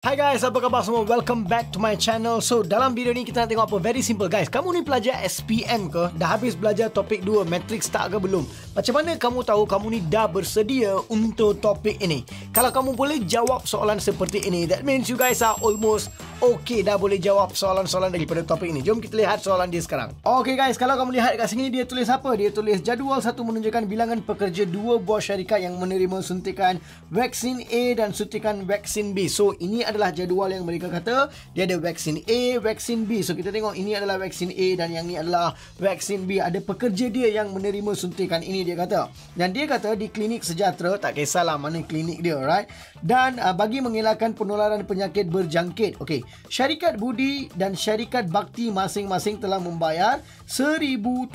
Hai guys, apa khabar semua? Welcome back to my channel. So, dalam video ni kita nak tengok apa? Very simple guys. Kamu ni pelajar SPM ke? Dah habis belajar topik 2, matrix tak ke belum? Macam mana kamu tahu kamu ni dah bersedia untuk topik ini? Kalau kamu boleh jawab soalan seperti ini, that means you guys are almost okay, dah boleh jawab soalan-soalan daripada topik ini. Jom kita lihat soalan dia sekarang. Okay guys, kalau kamu lihat kat sini, dia tulis apa? Dia tulis jadual 1 menunjukkan bilangan pekerja 2 buah syarikat yang menerima suntikan vaksin A dan suntikan vaksin B. So, ini adalah jadual yang mereka kata. Dia ada vaksin A, vaksin B. So, kita tengok ini adalah vaksin A dan yang ni adalah vaksin B. Ada pekerja dia yang menerima suntikan ini, dia kata. Dan dia kata di klinik sejahtera, tak kisahlah mana klinik dia, right? Dan bagi mengelakkan penularan penyakit berjangkit. Okay. Syarikat Budi dan Syarikat Bakti masing-masing telah membayar 1071.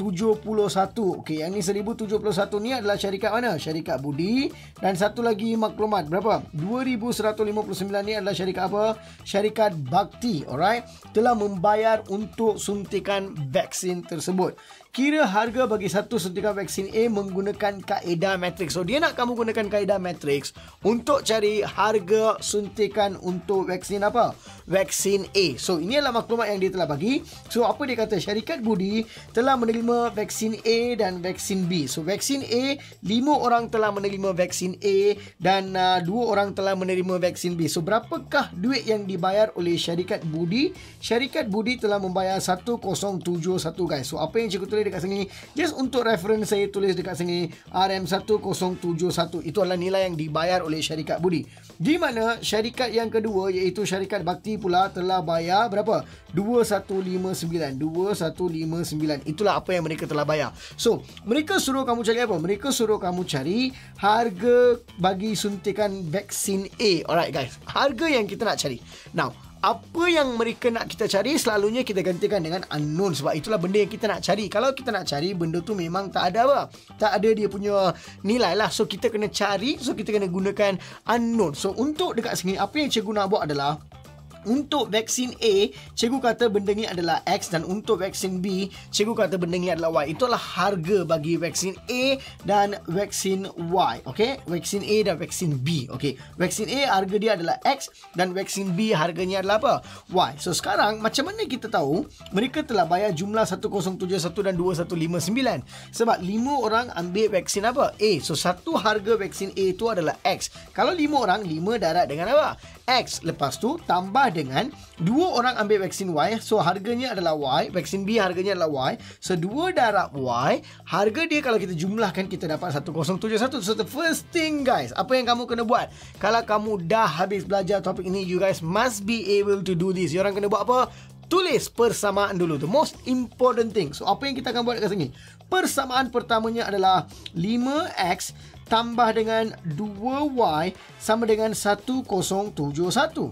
Okey, yang ni 1071 ni adalah syarikat mana? Syarikat Budi. Dan satu lagi maklumat, berapa? 2159 ni adalah syarikat apa? Syarikat Bakti, alright? Telah membayar untuk suntikan vaksin tersebut. Kira harga bagi satu suntikan vaksin A menggunakan kaedah matrix. So, dia nak kamu gunakan kaedah matrix untuk cari harga suntikan untuk vaksin apa? Vaksin A. So, ini adalah maklumat yang dia telah bagi. So, apa dia kata? Syarikat Budi telah menerima vaksin A dan vaksin B. So, vaksin A, 5 orang telah menerima vaksin A dan 2 orang telah menerima vaksin B. So, berapakah duit yang dibayar oleh Syarikat Budi? Syarikat Budi telah membayar 1071 guys. So, apa yang cikgu tulis dekat sini, just untuk reference saya tulis dekat sini RM1071. Itu adalah nilai yang dibayar oleh Syarikat Budi. Di mana syarikat yang kedua iaitu Syarikat Bakti pula telah bayar berapa? 2159. Itulah apa yang mereka telah bayar. So, mereka suruh kamu cari apa? Mereka suruh kamu cari harga bagi suntikan vaksin A. Alright guys, harga yang kita nak cari. Now, apa yang mereka nak kita cari, selalunya kita gantikan dengan unknown. Sebab itulah benda yang kita nak cari. Kalau kita nak cari, benda tu memang tak ada apa? Tak ada dia punya nilai lah. So, kita kena cari. So, kita kena gunakan unknown. So, untuk dekat sini, apa yang cikgu nak buat adalah, untuk vaksin A, cikgu kata benda ni adalah X, dan untuk vaksin B, cikgu kata benda ni adalah Y. Itulah harga bagi vaksin A dan vaksin Y. Okay? Vaksin A dan vaksin B. Okay? Vaksin A harga dia adalah X dan vaksin B harganya adalah apa? Y. So, sekarang macam mana kita tahu mereka telah bayar jumlah 1071 dan 2159? Sebab 5 orang ambil vaksin apa? A. So, satu harga vaksin A itu adalah X. Kalau 5 orang, 5 darat dengan apa? X. Lepas tu tambah dengan 2 orang ambil vaksin Y. So, harganya adalah Y. Vaksin B harganya adalah Y. So, 2 darab Y. Harga dia kalau kita jumlahkan, kita dapat 1071. So, the first thing guys, apa yang kamu kena buat? Kalau kamu dah habis belajar topik ini, you guys must be able to do this. You orang kena buat apa? Tulis persamaan dulu. The most important thing. So, apa yang kita akan buat kat sini? Persamaan pertamanya adalah 5X tambah dengan 2Y sama dengan 1071.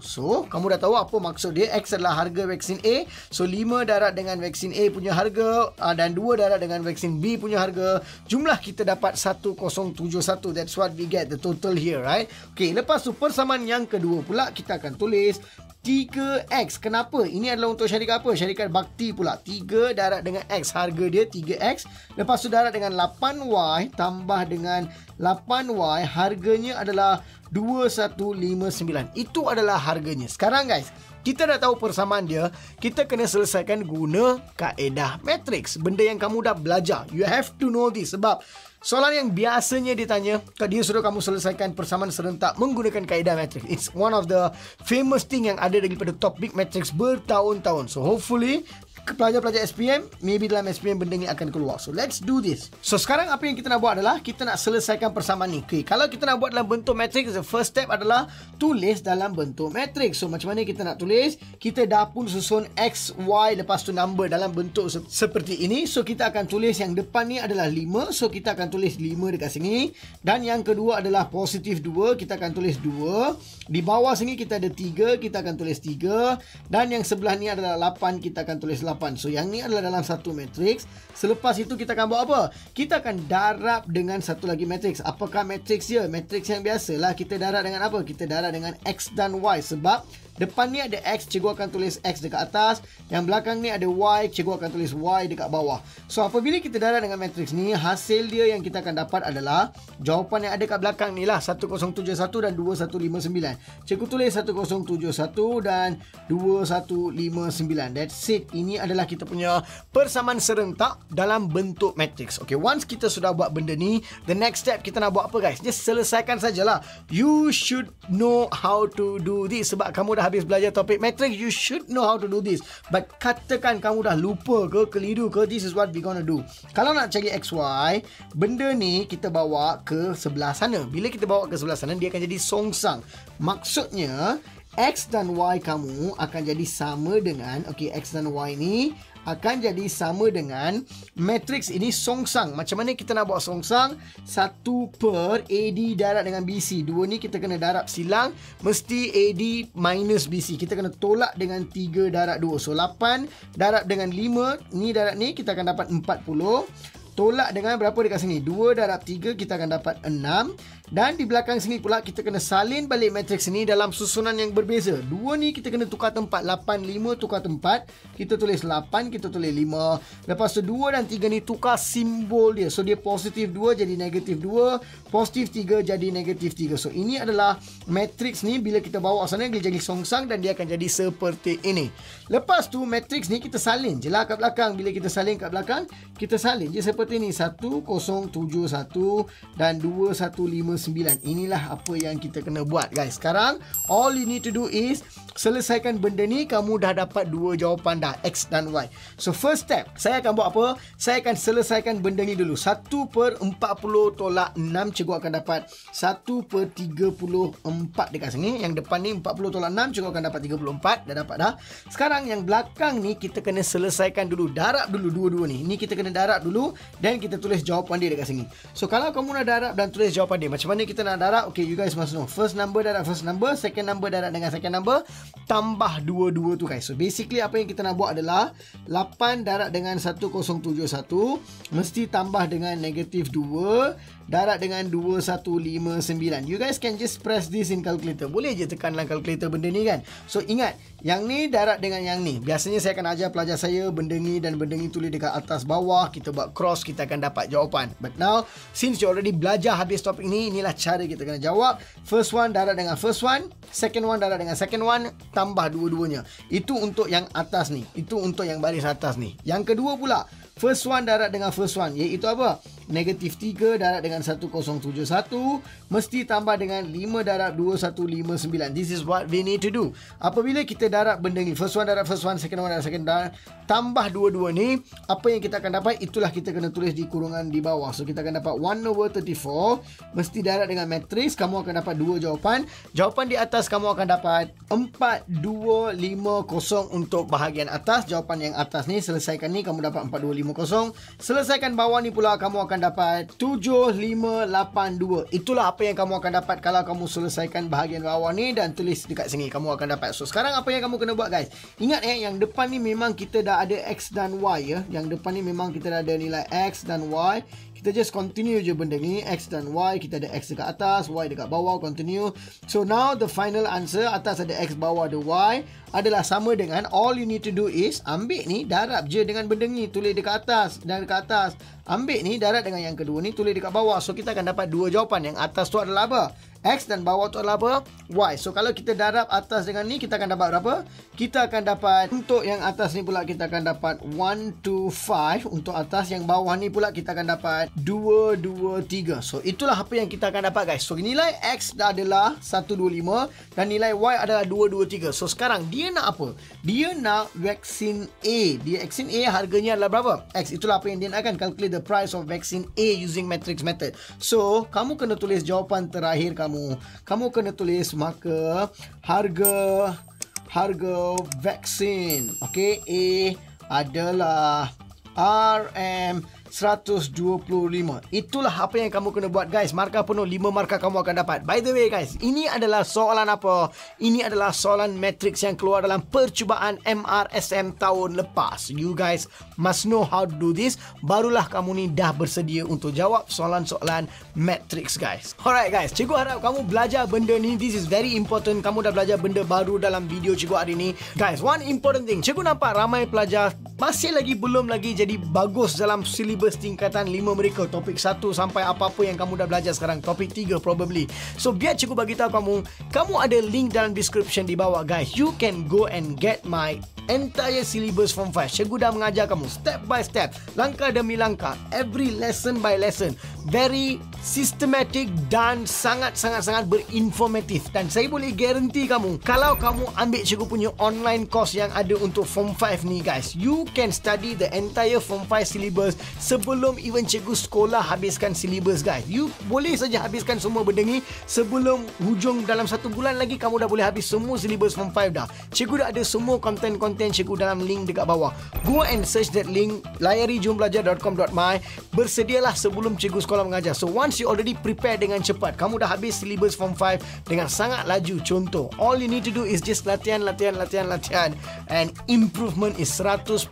So, kamu dah tahu apa maksud dia. X adalah harga vaksin A. So, 5 darat dengan vaksin A punya harga dan 2 darat dengan vaksin B punya harga. Jumlah kita dapat 1071. That's what we get, the total here, right? Okay, lepas tu persamaan yang kedua pula kita akan tulis 3X. Kenapa? Ini adalah untuk syarikat apa? Syarikat Bakti pula. 3 darat dengan X. Harga dia 3X. Lepas tu darat dengan 8Y tambah dengan 8Y. Harganya adalah 2159. Itu adalah harganya. Sekarang guys, kita dah tahu persamaan dia. Kita kena selesaikan guna kaedah matrix. Benda yang kamu dah belajar. You have to know this. Sebab soalan yang biasanya ditanya, dia suruh kamu selesaikan persamaan serentak menggunakan kaedah matrix. It's one of the famous thing yang ada daripada topik matrix bertahun-tahun. So, hopefully pelajar-pelajar SPM, maybe dalam SPM benda ni akan keluar. So, let's do this. So, sekarang apa yang kita nak buat adalah kita nak selesaikan persamaan ni. Okay, kalau kita nak buat dalam bentuk matrix, the first step adalah tulis dalam bentuk matrix. So, macam mana kita nak tulis? Kita dah pun susun X, Y, lepas tu number dalam bentuk seperti ini. So, kita akan tulis yang depan ni adalah 5. So, kita akan tulis 5 dekat sini. Dan yang kedua adalah positif 2. Kita akan tulis 2. Di bawah sini kita ada 3. Kita akan tulis 3. Dan yang sebelah ni adalah 8. Kita akan tulis 8. So, yang ni adalah dalam satu matrix. Selepas itu kita akan buat apa? Kita akan darab dengan satu lagi matrix. Apakah matrix dia? Matrix yang biasalah. Kita darab dengan apa? Kita darab dengan X dan Y. Sebab Depan ni ada X, cikgu akan tulis X dekat atas. Yang belakang ni ada Y, cikgu akan tulis Y dekat bawah. So apabila kita darab dengan matriks ni, hasil dia yang kita akan dapat adalah jawapan yang ada kat belakang ni lah, 1071 dan 2159. Cikgu tulis 1071 dan 2159. That's it. Ini adalah kita punya persamaan serentak dalam bentuk matriks. Okay, once kita sudah buat benda ni, the next step kita nak buat apa guys? Just selesaikan sajalah. You should know how to do this. Sebab kamu dah habis belajar topik matriks, you should know how to do this. But katakan kamu dah lupa ke, keliru ke, this is what we gonna do. Kalau nak cari XY, benda ni kita bawa ke sebelah sana. Bila kita bawa ke sebelah sana, dia akan jadi songsang. Maksudnya X dan Y kamu akan jadi sama dengan, okay, X dan Y ni akan jadi sama dengan matriks ini songsang. Macam mana kita nak buat songsang? 1 per AD darab dengan BC. Dua ni kita kena darab silang. Mesti AD minus BC. Kita kena tolak dengan 3 darab 2. So 8 darab dengan 5. Ni darab ni kita akan dapat 40. Tolak dengan berapa dekat sini? 2 darab 3 kita akan dapat 6. Dan di belakang sini pula kita kena salin balik matriks ini dalam susunan yang berbeza. 2 ni kita kena tukar tempat. 8, 5 tukar tempat. Kita tulis 8, kita tulis 5. Lepas tu 2 dan 3 ni tukar simbol dia. So dia positif 2 jadi negatif 2. Positif 3 jadi negatif 3. So ini adalah matriks ni bila kita bawa sana dia jadi songsang dan dia akan jadi seperti ini. Lepas tu matriks ni kita salin je lah kat belakang. Bila kita salin kat belakang, kita salin je seperti ni. 1071 dan 2159. Inilah apa yang kita kena buat guys. Sekarang all you need to do is selesaikan benda ni. Kamu dah dapat 2 jawapan dah, X dan Y. So first step, saya akan buat apa? Saya akan selesaikan benda ni dulu. 1 per 40 tolak 6, cikgu akan dapat 1 per 34 dekat sini. Yang depan ni 40 tolak 6, cikgu akan dapat 34. Dah dapat dah. Sekarang yang belakang ni kita kena selesaikan dulu. Darab dulu dua-dua ni. Ni kita kena darab dulu dan kita tulis jawapan dia dekat sini. So kalau kamu nak darab dan tulis jawapan dia, macam mana kita nak darab? Okay, you guys must know. First number darab first number, second number darab dengan second number, tambah dua-dua tu guys. So basically apa yang kita nak buat adalah 8 darab dengan 1071 mesti tambah dengan negatif 2 darab dengan 2159. You guys can just press this in calculator. Boleh je tekan dalam calculator benda ni kan. So ingat, yang ni darab dengan yang ni. Biasanya saya akan ajar pelajar saya benda ni dan benda ni tulis dekat atas bawah. Kita buat cross, kita akan dapat jawapan. But now, since you already belajar habis topik ni, inilah cara kita kena jawab. First one darab dengan first one, second one darab dengan second one, tambah dua-duanya. Itu untuk yang atas ni. Itu untuk yang baris atas ni. Yang kedua pula, first one darab dengan first one, iaitu apa? Negatif 3 darab dengan 1071 mesti tambah dengan 5 darab 2159. This is what we need to do. Apabila kita darab benda ni, first one darab first one, second one darab second one, tambah dua-dua ni, apa yang kita akan dapat, itulah kita kena tulis di kurungan di bawah. So kita akan dapat 1/34 mesti darab dengan matriks. Kamu akan dapat 2 jawapan. Jawapan di atas kamu akan dapat 4250 untuk bahagian atas. Jawapan yang atas ni, selesaikan ni, kamu dapat 4250. Selesaikan bawah ni pula, kamu akan dapat 7582. Itulah apa yang kamu akan dapat kalau kamu selesaikan bahagian bawah ni dan tulis dekat sini. Kamu akan dapat. So sekarang apa yang kamu kena buat guys? Ingat yang depan ni memang kita dah ada X dan Y ya. Yang depan ni memang kita dah ada nilai X dan Y. Kita just continue je benda ni. X dan Y. Kita ada X dekat atas, Y dekat bawah. Continue. So now the final answer, atas ada X, bawah ada Y, adalah sama dengan, all you need to do is ambil ni, darab je dengan benda ni, tulis dekat atas dan dekat atas. Ambil ni, darab dengan yang kedua ni, tulis dekat bawah. So kita akan dapat 2 jawapan. Yang atas tu adalah apa? X dan bawah tu adalah apa? Y. So kalau kita darab atas dengan ni, kita akan dapat berapa? Kita akan dapat, untuk yang atas ni pula kita akan dapat 125 untuk atas. Yang bawah ni pula kita akan dapat 223. So itulah apa yang kita akan dapat guys. So nilai X adalah 125 dan nilai Y adalah 223. So sekarang dia nak apa? Dia nak vaksin A. Vaksin A harganya adalah berapa? X. Itulah apa yang dia nak, kan? Calculate the price of vaccine A using matrix method. So kamu kena tulis jawapan terakhir kamu. Kamu kena tulis maka harga vaksin, okey, A adalah RM 125. Itulah apa yang kamu kena buat guys. Markah penuh 5 markah kamu akan dapat. By the way guys, ini adalah soalan apa? Ini adalah soalan matrix yang keluar dalam percubaan MRSM tahun lepas. You guys must know how to do this. Barulah kamu ni dah bersedia untuk jawab soalan-soalan matrix guys. Alright guys, cikgu harap kamu belajar benda ni. This is very important. Kamu dah belajar benda baru dalam video cikgu hari ni. Guys, one important thing. Cikgu nampak ramai pelajar masih lagi belum lagi jadi bagus dalam silibus tingkatan 5 mereka. Topik 1 sampai apa-apa yang kamu dah belajar sekarang. Topik 3 probably. So biar cikgu bagi tahu kamu ada link dalam description di bawah guys. You can go and get my entire syllabus form 5. Cikgu dah mengajar kamu step by step, langkah demi langkah, every lesson by lesson. Very systematic dan sangat-sangat berinformatif. Dan saya boleh guarantee kamu, kalau kamu ambil cikgu punya online course yang ada untuk form 5 ni guys, you can study the entire form 5 syllabus sebelum even cikgu sekolah habiskan syllabus guys. You boleh saja habiskan semua benda ni sebelum hujung dalam 1 bulan lagi kamu dah boleh habis semua syllabus form 5 dah. Cikgu dah ada semua konten-konten cikgu dalam link dekat bawah. Go and search that link, layari jumbelajar.com.my. Bersedialah sebelum cikgu sekolah mengajar. So once you already prepare dengan cepat, kamu dah habis syllabus form 5 dengan sangat laju. Contoh, all you need to do is just latihan and improvement is 100%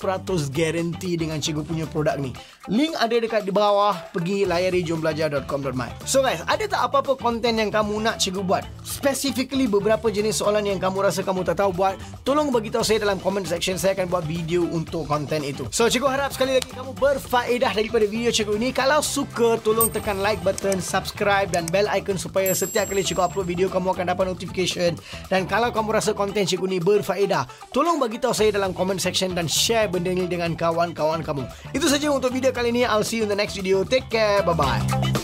guarantee dengan cikgu punya produk ni. Link ada dekat di bawah. Pergi layari jumbelajar.com.my. So guys, ada tak apa-apa konten yang kamu nak cikgu buat? Specifically beberapa jenis soalan yang kamu rasa kamu tak tahu buat, tolong bagi tahu saya dalam comment section. Saya akan buat video untuk konten itu. So cikgu harap sekali lagi kamu berfaedah daripada video cikgu ini. Kalau suka, tolong tekan like button, subscribe dan bell icon supaya setiap kali cikgu upload video kamu akan dapat notification. Dan kalau kamu rasa konten cikgu ni berfaedah, tolong bagi tahu saya dalam comment section dan share benda ni dengan kawan-kawan kamu. Itu saja untuk video kali ini. I'll see you in the next video. Take care. Bye-bye.